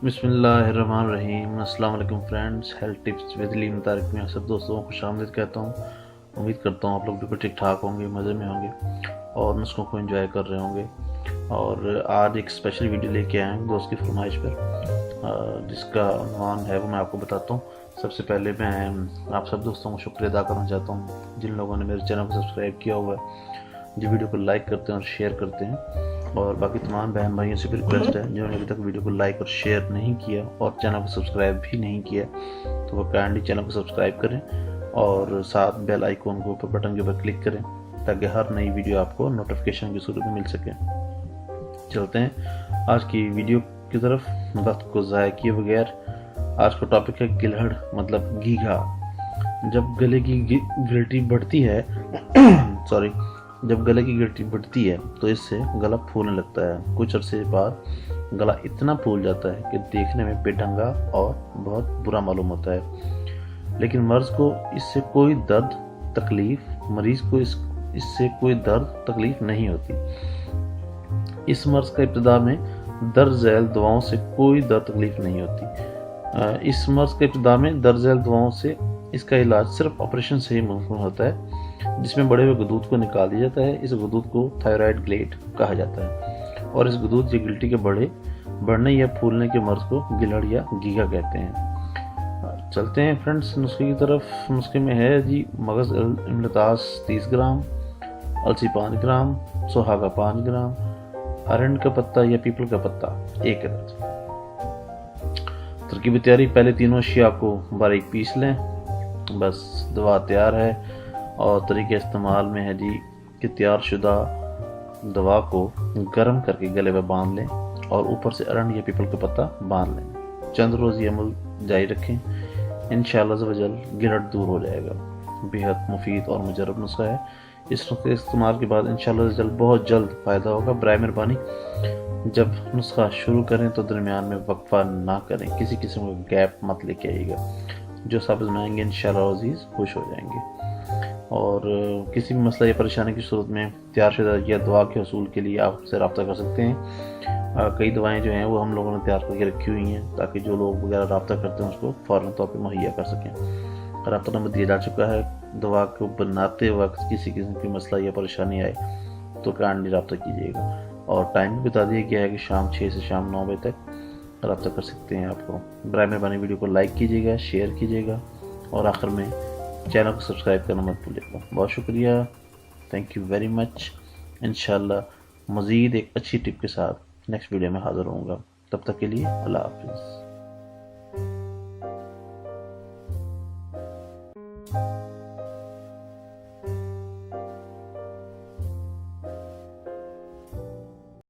बिस्मिल्लाहिर्रहमानिर्रहीम। अस्सलाम वालेकुम फ्रेंड्स, हेल्थ टिप्स विद लीम तारिक में आप सब दोस्तों को खुशामदीद कहता हूँ। उम्मीद करता हूँ आप लोग बिल्कुल ठीक ठाक होंगे, मज़े में होंगे और नुस्खों को एंजॉय कर रहे होंगे। और आज एक स्पेशल वीडियो लेके आए हैं दोस्त की फरमाइश पर, जिसका उन्वान है वो मैं आपको बताता हूँ। सबसे पहले मैं आप सब दोस्तों को शुक्रिया अदा करना चाहता हूँ जिन लोगों ने मेरे चैनल को सब्सक्राइब किया हुआ है, जो वीडियो को लाइक करते हैं और शेयर करते हैं। और बाकी तमाम बहन भाइयों से भी रिक्वेस्ट है जिन्होंने अभी तक वीडियो को लाइक और शेयर नहीं किया और चैनल को सब्सक्राइब भी नहीं किया, तो वो काइंडली चैनल को सब्सक्राइब करें और साथ बेल आइकॉन के ऊपर बटन के ऊपर क्लिक करें ताकि हर नई वीडियो आपको नोटिफिकेशन के सूरत में मिल सके। चलते हैं आज की वीडियो की तरफ, वक्त को ज़ाया किए बगैर। आज का टॉपिक है गिलहड़ मतलब गीघा। जब गले की गिल्टी बढ़ती है सॉरी जब गले की गिल्टी बढ़ती है तो इससे गला फूलने लगता है। कुछ अरसे बाद गला इतना फूल जाता है कि देखने में बेढंगा और बहुत बुरा मालूम होता है। लेकिन मरीज को इससे कोई दर्द तकलीफ नहीं होती। इस मर्ज का इब्तिदा में दर्द झेल दवाओं से कोई दर्द तकलीफ नहीं होती। इस मर्ज के इब्तिदा में दर्द झेल दवाओं से इसका इलाज सिर्फ ऑपरेशन से ही मुमकिन होता है, जिसमें बढ़े हुए गदूद को निकाल दिया जाता है। इस गदूद को थायराइड ग्लैंड कहा जाता है और इस गदूद या गिल्टी के बढ़ने या फूलने के मर्ज को गिलहड़ या गीघा कहते हैं। चलते हैं फ्रेंड्स नुस्खे की तरफ। नुस्खे में है जी मगज इमलतास 30 ग्राम, अलसी 5 ग्राम, सुहागा 5 ग्राम, अरंड का पत्ता या पीपल का पत्ता 1 अदद। तरकीब तैयारी, पहले तीनों अशिया को बारीक पीस लें, बस दवा तैयार है। और तरीके इस्तेमाल में है जी कि तैयार शुदा दवा को गर्म करके गले में बांध लें और ऊपर से अरंड या पीपल का पत्ता बांध लें। चंद रोज़ ये अमल जारी रखें, इंशाअल्लाह वजल गिलहड़ दूर हो जाएगा। बेहद मुफीद और मुजरब नुस्खा है। इस नुस्खे के इस्तेमाल के बाद इंशाअल्लाह बहुत जल्द फ़ायदा होगा। बराए मेहरबानी जब नुस्खा शुरू करें तो दरमियान में वक्फा ना करें, किसी किस्म का गैप मत लेके आइएगा। जो सब आजमाएंगे इंशाअल्लाह अज़ीज़ खुश हो जाएंगे। और किसी भी मसला या परेशानी की सूरत में तैयार शुदा या दवा के हसूल के लिए आपसे रब्ता कर सकते हैं। कई दवाएं जो हैं वो हम लोगों ने तैयार करके रखी हुई हैं ताकि जो लोग वगैरह रब्ता करते हैं उसको फ़ौरन तौर पर मुहैया कर सकें। रब्ता नंबर दिया जा चुका है। दवा को बनाते वक्त किसी किस्म की मसला या परेशानी आए तो काइंडली रब्ता कीजिएगा। और टाइम भी बता दिया गया है कि शाम 6 से शाम 9 बजे तक रब्ता कर सकते हैं आपको। बराए मेहरबानी वीडियो को लाइक कीजिएगा, शेयर कीजिएगा और आखिर में चैनल को सब्सक्राइब करना मत भूलिएगा। बहुत शुक्रिया, थैंक यू वेरी मच। इंशाल्लाह मज़ीद एक अच्छी टिप के साथ नेक्स्ट वीडियो में हाज़िर होऊंगा। तब तक के लिए अल्लाह हाफ़िज़।